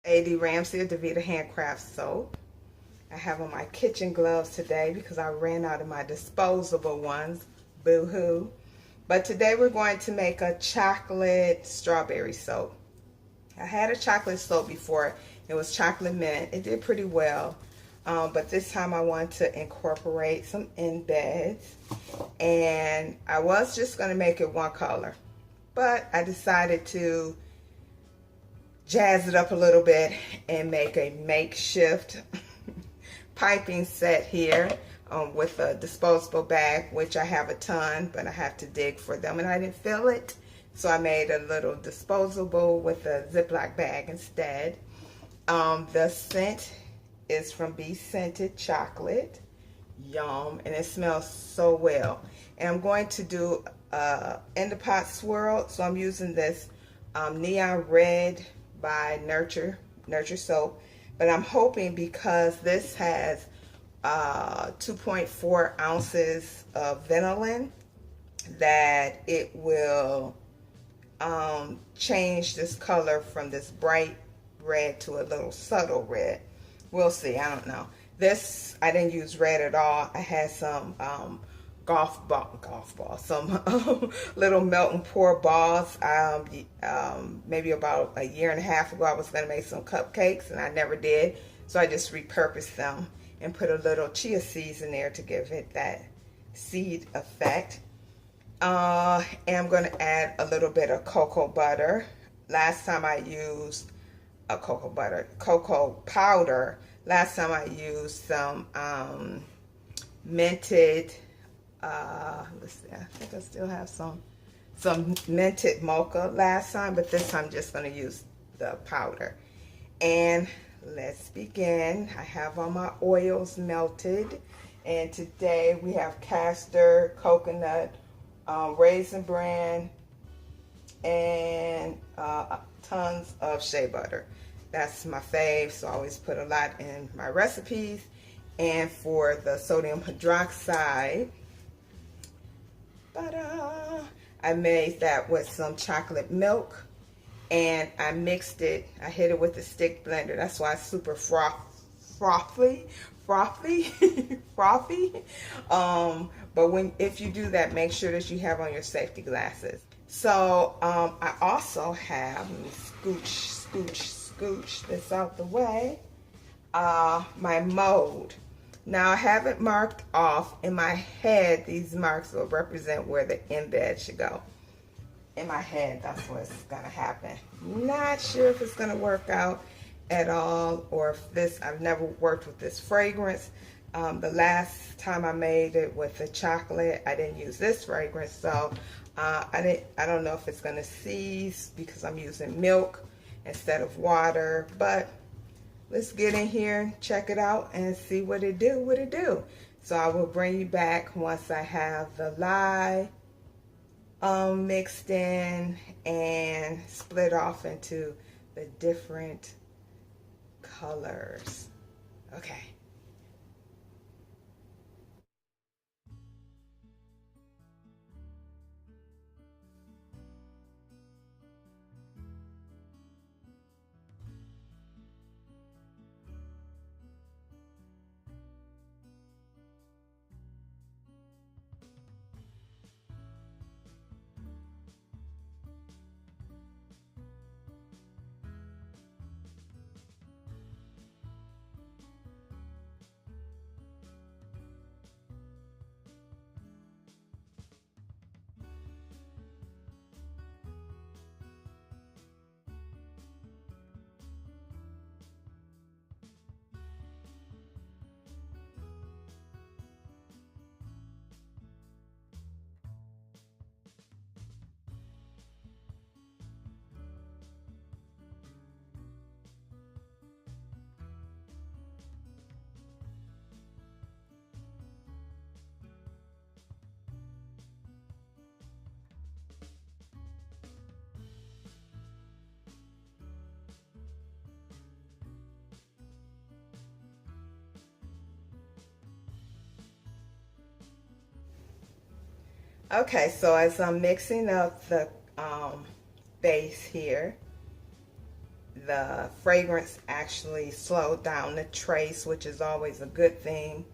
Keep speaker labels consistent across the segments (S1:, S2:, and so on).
S1: A.D. Ramsey of Davita Handcraft Soap. I have on my kitchen gloves today because I ran out of my disposable ones. Boo-hoo. But today we're going to make a chocolate strawberry soap. I had a chocolate soap before. It was chocolate mint. It did pretty well. But this time I want to incorporate some embeds. And I was just going to make it one color. But I decided to jazz it up a little bit and make a makeshift piping set here with a disposable bag, which I have a ton, but I have to dig for them and I didn't fill it. So I made a little disposable with a Ziploc bag instead. The scent is from Be Scented Chocolate. Yum, and it smells so well. And I'm going to do in the pot swirl, so I'm using this neon red by Nurture Soap, but I'm hoping because this has 2.4 ounces of vanillin that it will change this color from this bright red to a little subtle red. We'll see. I don't know. This, I didn't use red at all. I had some golf balls, some little melt and pour balls. Maybe about a year and a half ago, I was going to make some cupcakes, and I never did. So I just repurposed them and put a little chia seeds in there to give it that seed effect. And I'm going to add a little bit of cocoa butter. Last time I used cocoa powder. Last time I used some minted, let's see, I think I still have some minted mocha last time, but this time I'm just going to use the powder. And let's begin. I have all my oils melted, and today we have castor, coconut, raisin bran, and tons of shea butter. That's my fave, so I always put a lot in my recipes. And for the sodium hydroxide, I made that with some chocolate milk, and I mixed it. I hit it with a stick blender. That's why it's super frothy. But if you do that, make sure that you have on your safety glasses. So I also have, let me scooch this out the way, my mold. Now I have it marked off. In my head, these marks will represent where the embed should go. In my head, that's what's gonna happen. Not sure if it's gonna work out at all, or if this, I've never worked with this fragrance. The last time I made it with the chocolate, I didn't use this fragrance, so I don't know if it's gonna seize because I'm using milk instead of water, but let's get in here, check it out, and see what it do. So I will bring you back once I have the lye mixed in and split off into the different colors. Okay. Okay, so as I'm mixing up the base here, the fragrance actually slowed down the trace, which is always a good thing.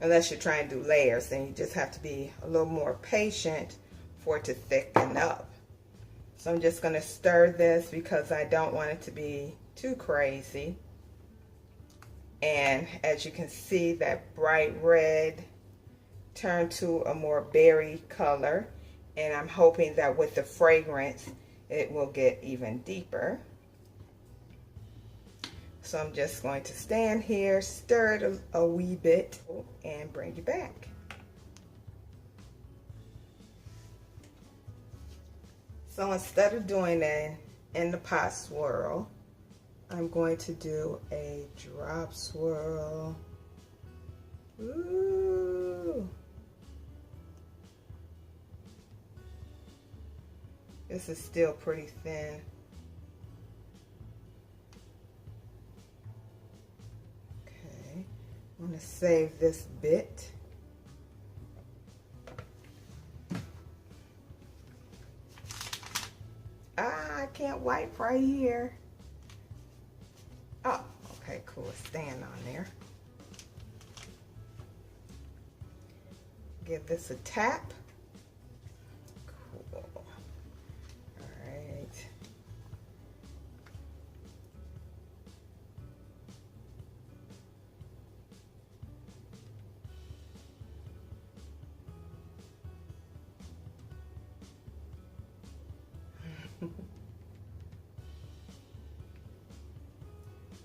S1: Unless you're trying to do layers, then you just have to be a little more patient for it to thicken up. So I'm just going to stir this because I don't want it to be too crazy. And as you can see, that bright red turned to a more berry color. And I'm hoping that with the fragrance, it will get even deeper. So I'm just going to stand here, stir it a wee bit, and bring you back. So instead of doing an in the pot swirl, I'm going to do a drop swirl. Ooh. This is still pretty thin. Okay, I'm going to save this bit. I can't wipe right here. Oh, okay, cool. It's staying on there. Give this a tap. Cool. All right.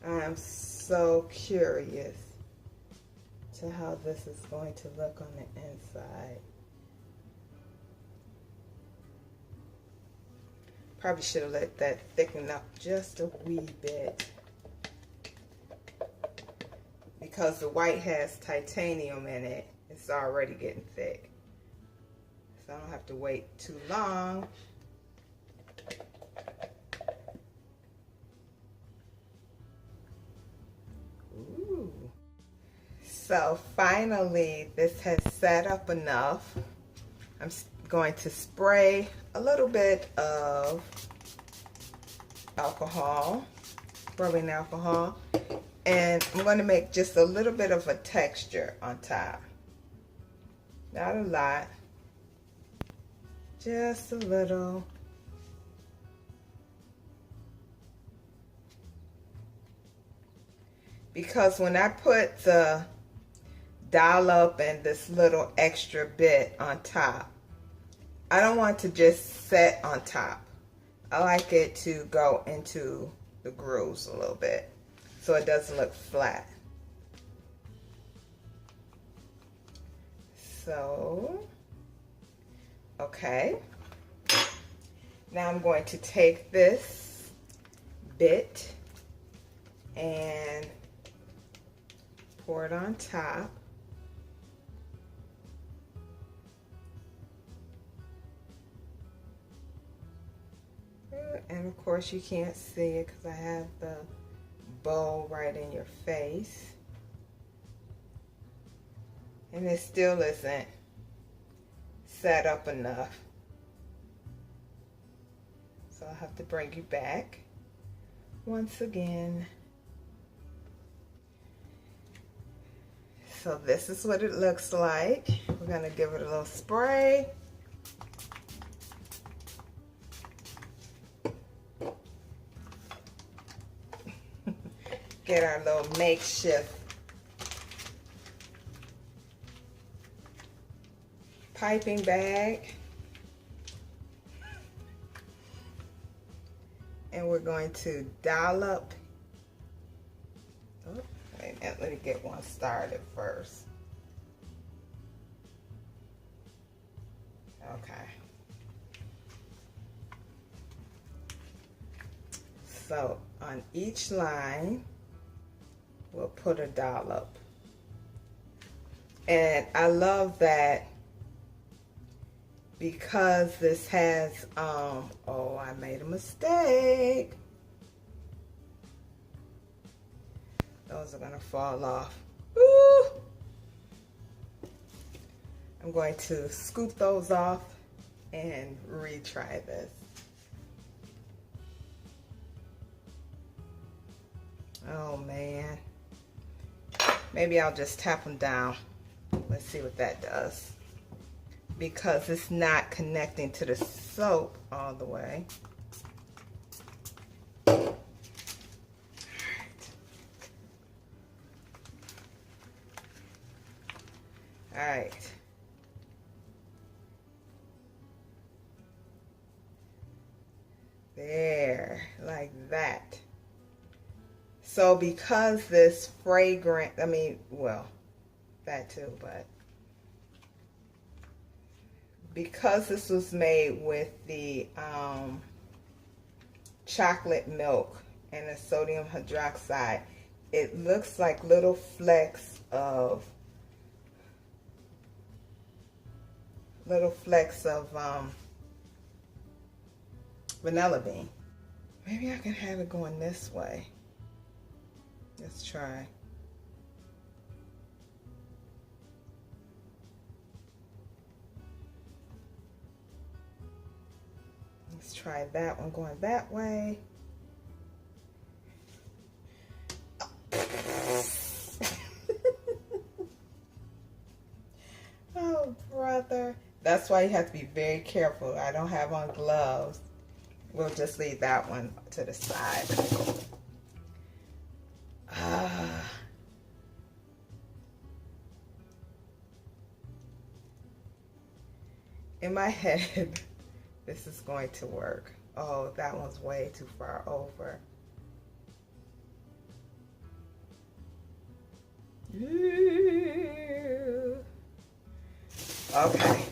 S1: I'm so curious to how this is going to look on the inside. Probably should have let that thicken up just a wee bit, because the white has titanium in it. It's already getting thick, so I don't have to wait too long. So finally, this has set up enough. I'm going to spray a little bit of alcohol, rubbing alcohol, and I'm going to make just a little bit of a texture on top. Not a lot, just a little. Because when I put the dollop and this little extra bit on top, I don't want to just set on top. I like it to go into the grooves a little bit so it doesn't look flat. So, okay. Now I'm going to take this bit and pour it on top. And of course you can't see it because I have the bowl right in your face. And it still isn't set up enough. So I'll have to bring you back once again. So this is what it looks like. We're going to give it a little spray. Get our little makeshift piping bag. And we're going to dollop. Oh, wait a minute, let me get one started first. Okay. So on each line, we'll put a dollop. And I love that because this has, oh, I made a mistake. Those are gonna fall off. Woo! I'm going to scoop those off and retry this. Oh man. Maybe I'll just tap them down. Let's see what that does. Because it's not connecting to the soap all the way. All right. There, like that. So because this fragrant, I mean, well, that too, but because this was made with the chocolate milk and the sodium hydroxide, it looks like little flecks of vanilla bean. Maybe I can have it going this way. Let's try. Let's try that one going that way. Oh, brother. That's why you have to be very careful. I don't have on gloves. We'll just leave that one to the side. In my head, this is going to work. Oh, that one's way too far over. Okay,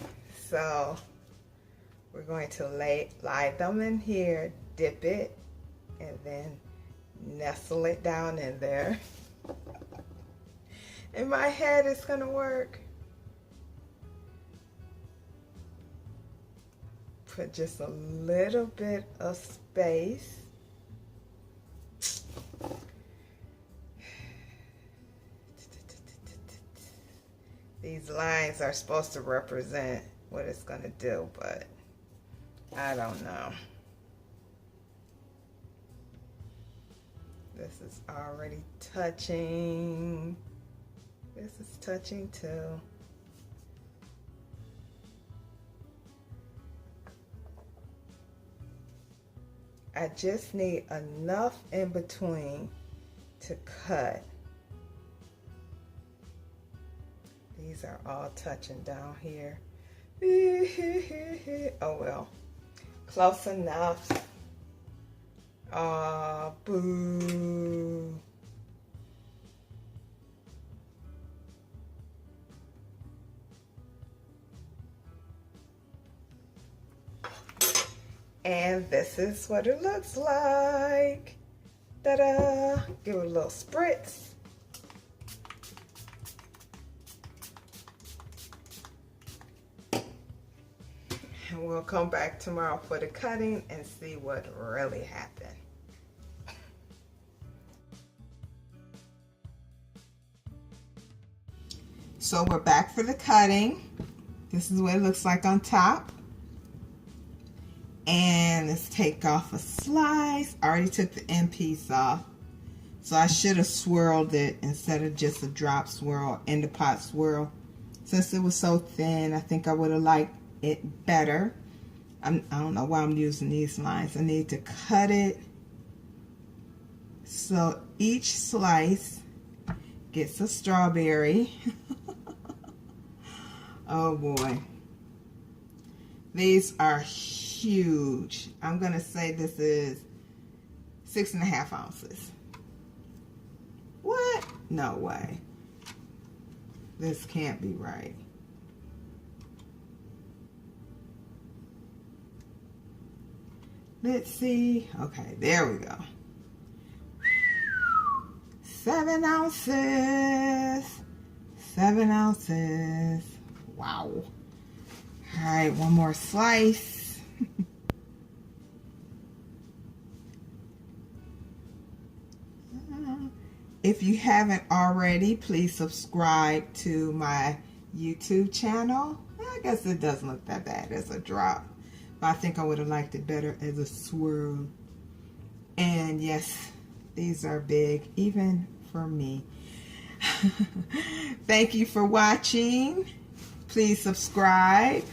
S1: so we're going to lie them in here, dip it, and then nestle it down in there. In my head, it's gonna work. Put just a little bit of space. These lines are supposed to represent what it's gonna do, but I don't know. This is already touching. This is touching too. I just need enough in between to cut. These are all touching down here. Oh well, close enough. Aw, boo. And this is what it looks like. Ta-da! Give it a little spritz. And we'll come back tomorrow for the cutting and see what really happened. So we're back for the cutting. This is what it looks like on top. And let's take off a slice. I already took the end piece off. So I should have swirled it instead of just a drop swirl, in the pot swirl. Since it was so thin, I think I would have liked it better. I don't know why I'm using these lines. I need to cut it so each slice gets a strawberry. Oh boy. These are huge. I'm gonna say this is 6.5 ounces. What? No way. This can't be right. Let's see. Okay, there we go. 7 ounces. 7 ounces. Wow. All right, one more slice. If you haven't already, please subscribe to my YouTube channel. I guess it doesn't look that bad as a drop, but I think I would have liked it better as a swirl. And yes, These are big, even for me. Thank you for watching. Please subscribe.